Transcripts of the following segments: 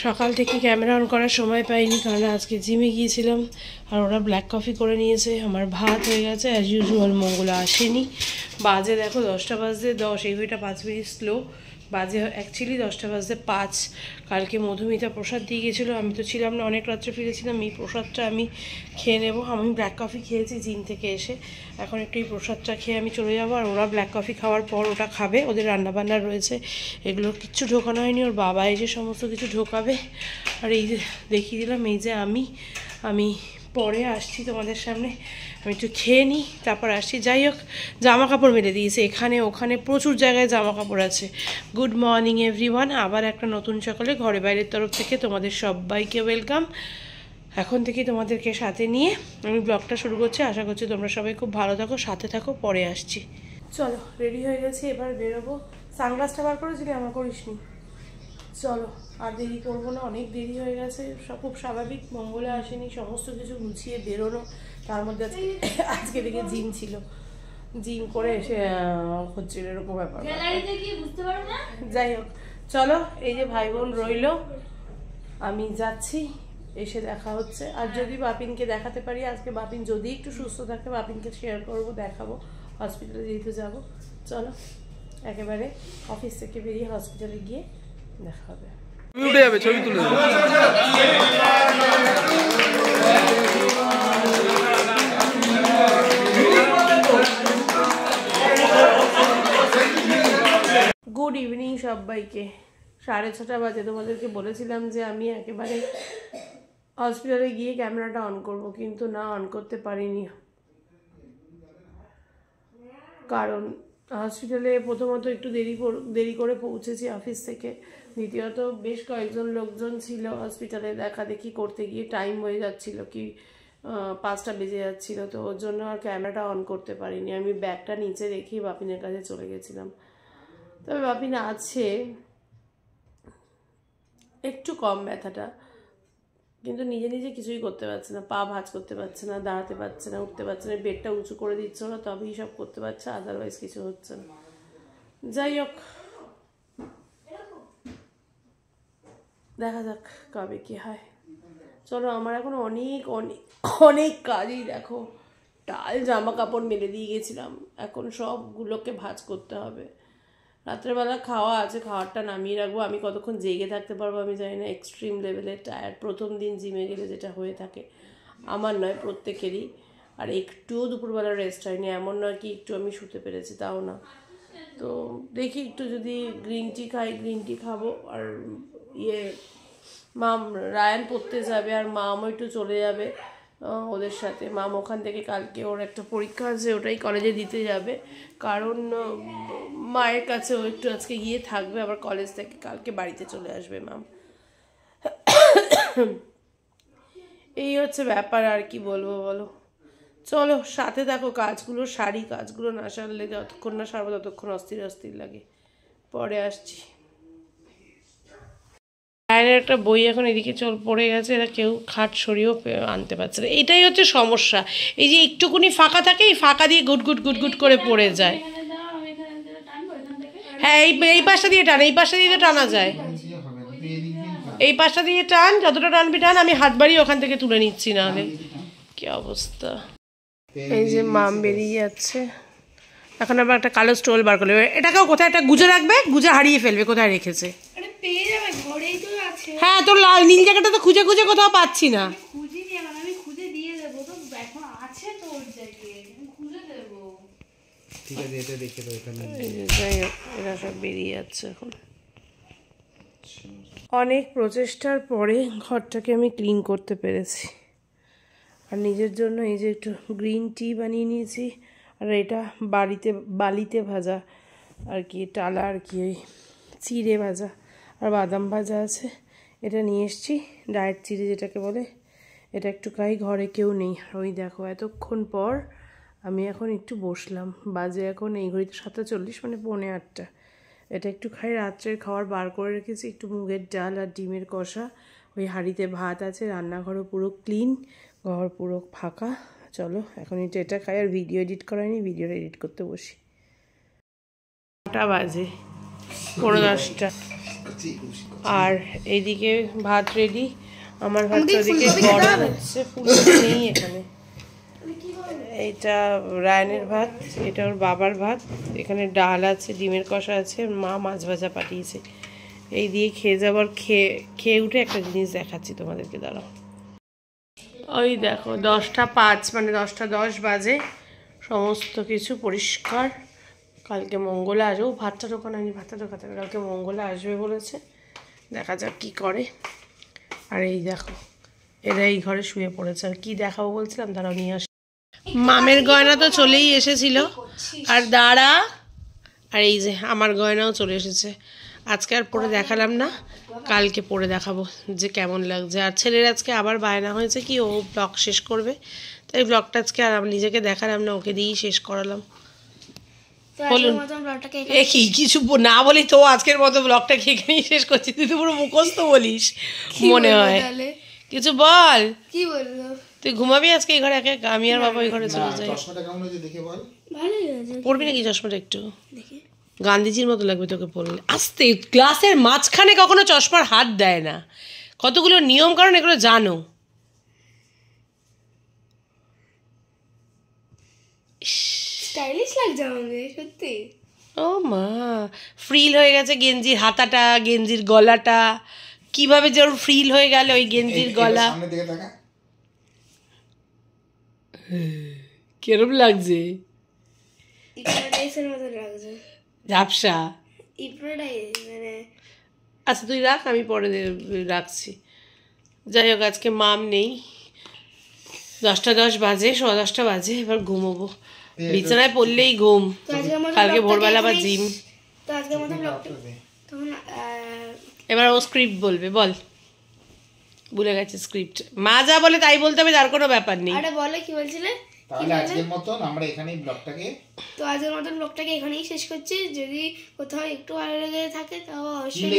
সকাল থেকে camera on করার সময় পাইনি, কারণ আজকে জিমে গিয়েছিলাম আর ওরা ব্ল্যাক কফি করে নিয়েছে। আমার ভাত হয়ে গেছে অ্যাজ ইউজুয়াল। মঙ্গলা আসেনি। বাজে দেখো 10টা বাজতে 10, এই ঘড়িটা 5 মিনিট স্লো। বাজে অ্যাকচুয়ালি 10টা বাজতে 5। কালকে মধুমিতা প্রসাদ দিয়ে গেছিলো, আমি তো ছিলাম না, অনেক রাত্রে ফিরেছিলাম। এই প্রসাদটা আমি খেয়ে নেবো। আমি ব্ল্যাক কফি খেয়েছি জিম থেকে এসে, এখন একটু এই প্রসাদটা খেয়ে আমি চলে যাবো। আর ওরা ব্ল্যাক কফি খাওয়ার পর ওটা খাবে, ওদের রান্নাবান্না রয়েছে, এগুলোর কিচ্ছু ঢোকানো হয়নি। ওর বাবা এসে সমস্ত কিছু ঢোকাবে। আর এই যে দেখিয়ে দিলাম, এই যে আমি পরে আসছি তোমাদের সামনে, আমি একটু খেয়ে নিই তারপর আসছি। যাই হোক, জামা কাপড় মেলে দিয়েছে এখানে ওখানে, প্রচুর জায়গায় জামা কাপড় আছে। গুড মর্নিং এভরিওয়ান, আবার একটা নতুন সকালে ঘরে বাইরের তরফ থেকে তোমাদের সবাইকে ওয়েলকাম। এখন থেকে তোমাদেরকে সাথে নিয়ে আমি ব্লগটা শুরু করছি। আশা করছি তোমরা সবাই খুব ভালো থাকো, সাথে থাকো। পরে আসছি। চলো, রেডি হয়ে গেছি, এবার বেরোবো। সানগ্লাসটা বার করেছিলি, আমার করিসনি। চলো, আর দেরি করবো না, অনেক দেরি হয়ে গেছে। সব খুব স্বাভাবিক, মঙ্গলে আসেনি, সমস্ত কিছু গুছিয়ে বেরোনো। তার মধ্যে আজকে থেকে জিম ছিল, জিম করে এসে হচ্ছিল এরকম ব্যাপার। যাই হোক, চলো, এই যে ভাই বোন রইলো, আমি যাচ্ছি, এসে দেখা হচ্ছে। আর যদি বাপিনকে দেখাতে পারি আজকে, বাপিন যদি একটু সুস্থ থাকে বাপিনকে শেয়ার করবো, দেখাবো। হসপিটালে যেহেতু যাবো, চলো একেবারে অফিস থেকে বেরিয়ে হসপিটালে গিয়ে দেখা হবে। উঠে যাবে, ছবি তুলে দেবে। গুড ইভিনিং সবাইকে। 6:30 বাজে। তোমাদেরকে বলেছিলাম যে আমি একেবারে হসপিটালে গিয়ে ক্যামেরাটা অন করব, কিন্তু না, অন করতে পারিনি। কারণ হসপিটালে প্রথমত একটু দেরি করে পৌঁছেছি অফিস থেকে, দ্বিতীয়ত বেশ কয়েকজন লোকজন ছিল হসপিটালে, দেখা দেখি করতে গিয়ে টাইম হয়ে যাচ্ছিল, কি 5টা বেজে যাচ্ছিল, তো ওর জন্য আর ক্যামেরাটা অন করতে পারিনি। আমি ব্যাগটা নিচে রেখেই বাপিনের কাছে চলে গেছিলাম। তবে বাপিন আছে, একটু কম ব্যথাটা, কিন্তু নিজে নিজে কিছুই করতে পারছে না, পা ভাঁজ করতে পারছে না, দাঁড়াতে পারছে না, উঠতে পারছে না, বেডটা উঁচু করে দিচ্ছে না, তবেই সব করতে পারছে, আদারওয়াইজ কিছু হচ্ছে না। যাই হোক, দেখা যাক কবে কি হয়। চলো, আমার এখন অনেক অনেক অনেক কাজই, দেখো টাল জামা কাপড় মেলে দিয়ে গেছিলাম, এখন সবগুলোকে ভাঁজ করতে হবে। রাত্রেবেলা খাওয়া আছে, খাওয়ারটা নামিয়ে রাখবো। আমি কতক্ষণ জেগে থাকতে পারবো আমি জানি না, এক্সট্রিম লেভেলের টায়ার্ড। প্রথম দিন জিমে গেলে যেটা হয়ে থাকে, আমার নয় প্রত্যেকেরই। আর একটুও দুপুরবেলা রেস্ট হয়নি, এমন নয় কি একটু আমি শুতে পেরেছি, তাও না। তো দেখি একটু যদি গ্রিন টি খাই, গ্রিন টি খাবো। আর মাম রায়ান পড়তে যাবে, আর মামও একটু চলে যাবে ওদের সাথে। মাম ওখান থেকে কালকে ওর একটা পরীক্ষা আছে, ওটাই কলেজে দিতে যাবে, কারণ মায়ের কাছে ও একটু আজকে গিয়ে থাকবে, আবার কলেজ থেকে কালকে বাড়িতে চলে আসবে মাম। এই হচ্ছে ব্যাপার, আর কি বলবো বলো। চলো, সাথে দেখো, কাজগুলো সারি, কাজগুলো না সারলে যতক্ষণ না সারবো ততক্ষণ অস্থির অস্থির লাগে। পরে আসছি। রায়ানের একটা বই এখন এদিকে পড়ে গেছে, এরা কেউ খাট সরিয়েও আনতে পারছে না। এটাই হচ্ছে সমস্যা, এই যে একটুকুনি ফাঁকা থাকে, এই ফাঁকা দিয়ে গুট করে পড়ে যায়। হ্যাঁ, এই পাশটা দিয়ে টান, এই পাশটা দিয়ে তো টানা যায়, এই পাশটা দিয়ে টান, যতটা টানবি টান, আমি হাত বাড়িয়ে ওখান থেকে তুলে নিচ্ছি, নাহলে কি অবস্থা। এই যে মাম বেরিয়ে যাচ্ছে, এখন আবার একটা কালো স্টোল বার করলে, এটাকেও কোথায় একটা গুজে রাখবে, গুজে হারিয়ে ফেলবে কোথায় রেখেছে। হ্যাঁ, তোর লাল নীল জায়গাটা তো খুঁজে খুঁজে কোথাও পাচ্ছি না। যাই হোক, এরা সব বেরিয়ে যাচ্ছে এখন। অনেক প্রচেষ্টার পরে ঘরটাকে আমি ক্লিন করতে পেরেছি। আর নিজের জন্য এই যে একটু গ্রিন টি বানিয়ে নিয়েছি, আর এটা বালিতে ভাজা আর কি, টালা আর কি, ওই চিড়ে ভাজা আর বাদাম ভাজা আছে, এটা নিয়ে এসছি। ডায়েট চিড়ে যেটাকে বলে, এটা একটু খাই, ঘরে কেউ নেই। আর ওই দেখো, এতক্ষণ পর আমি এখন একটু বসলাম, বাজে এখন এই ঘড়িতে 7:40, মানে 7:45। এটা একটু খাই। রাত্রের খাবার বার করে রেখেছি, একটু মুগের ডাল আর ডিমের কষা, ওই হাঁড়িতে ভাত আছে, রান্নাঘরও পুরো ক্লিন, ঘর পুরো ফাঁকা। চলো এখন এটা খাই, আর ভিডিও এডিট করাইনি, ভিডিওটা এডিট করতে বসি। 9টা বাজে, 10:30। আর এইদিকে ভাত রেডি, আমার ভাতটা ওদিকে গরম হচ্ছে। ফুলকপি নেই এখানে। এইটা রায়নের ভাত, এটা ওর বাবার ভাত, এখানে ডাল আছে, ডিমের কষা আছে, মা মাছ ভাজা পাঠিয়েছে। এই দিয়ে খেয়ে যাবার, খেয়ে উঠে একটা জিনিস দেখাচ্ছি তোমাদেরকে, দাঁড়াও। ওই দেখো 10:05 মানে 10:10 বাজে, সমস্ত কিছু পরিষ্কার। কালকে মঙ্গলা আসবে, ভাতটা ঢোকানো হয়নি, ভাতটা ঢোকাতে হবে, কালকে মঙ্গলা আসবে বলেছে, দেখা যাক কি করে। আর এই দেখো এরা এই ঘরে শুয়ে পড়েছে। আর কি দেখাবো বলছিলাম, দাঁড়াও নিয়ে আস। মামের গয়না তো চলেই এসেছিল, আর দাঁড়া, আর এই যে আমার গয়নাও চলে এসেছে। আজকে আর পরে দেখালাম না, কালকে পরে দেখাবো যে কেমন লাগছে। আর ছেলের আজকে আবার বায়না হয়েছে কি ও ব্লগ শেষ করবে, তাই ব্লগটা আজকে আর আমি নিজেকে দেখালাম না, ওকে দিয়েই শেষ করালাম। বলুন এ কি কিছু না বলি তো, আজকের মতো ব্লগটা কি এখানেই শেষ করছি? তুই তো পুরো মুখস্থ বলিস মনে হয়। কিছু বল, কি বলবো? তুই ঘুমাবি আজকে এই ঘরে একা একা? আমি আর বাবা ওই ঘরে চলে যাই। পড়বি নাকি চশমাটা? একটু গান্ধীজির মতো লাগবে তোকে পড়লে। আস্তে, ক্লাসের মাঝখানে কখনো চশমার হাত দেয় না, কতগুলো নিয়ম কারণ এগুলো জানো। স্টাইলিশ লাগছে আমাকে সত্যি। ও মা, ফ্রিল হয়ে গেছে গেঞ্জির হাতাটা, গেঞ্জির গলাটা, কিভাবে যে ওর ফ্রিল হয়ে গেল ওই গেঞ্জির গলা। কেরম লাগছে? ইপ্রাডাইসের মতো লাগছে, ঝাপসা। ইপ্রাডাইস মানে। আচ্ছা তুই রাখ, আমি পরে রাখছি। যাই হোক আজকে মাম নেই, 10:10 বাজে, 10:15 বাজে, এবার ঘুমোবো। বিছানায় পড়লেই ঘুম, কালকে ভোরবেলা আবার জিম। তো আজকের মতো ব্লগটা তখন এবার ও স্ক্রিপ্ট বলবে, বল। ভুলে গেছে স্ক্রিপ্ট, মা যা বলে তাই বলতে হবে, তার কোনো ব্যাপার নেই। আরে বলে কি বলছিলে? তাহলে আজকের মতন আমরা এখানেই ব্লগটাকে এখানেই শেষ করছি। যদি কোথাও একটু ভালো লেগে থাকে তাও অবশ্যই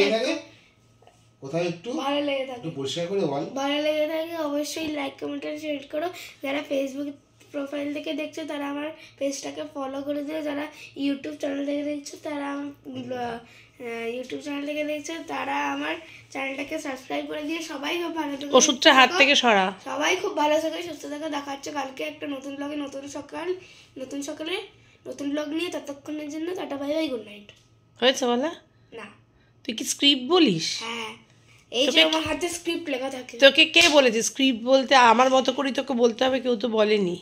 কোথাও একটু ভালো লেগে থাকে, একটু পরিষ্কার করে বল, ভালো লেগে থাকে অবশ্যই লাইক কমেন্ট আর শেয়ার করো। যারা ফেসবুক প্রোফাইল থেকে দেখছো তারা আমার পেজটাকে ফলো করে দিও। যারা ইউটিউব চ্যানেল থেকে দেখছো তারা আমার চ্যানেলটাকে সাবস্ক্রাইব করে দিয়ে সবাই খুব ভালো থাকে, ওষুধটা হাত থেকে সরা, সবাই খুব ভালো থাকে, সুস্থ থাকে। দেখা হচ্ছে কালকে একটা নতুন ব্লগে, নতুন সকালে নতুন ব্লগ নিয়ে। ততক্ষণের জন্য tata, bye bye, good night. হয়েছে বলা? না, তুই কি স্ক্রিপ্ট বলিস? হ্যাঁ, এই যে আমার হাতে স্ক্রিপ্ট লেখা থাকে। তোকে কে বলেছে স্ক্রিপ্ট বলতে? আমার মতো করেই তোকে বলতে হবে, কেউ তো বলেনি।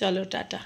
চলো টাটা।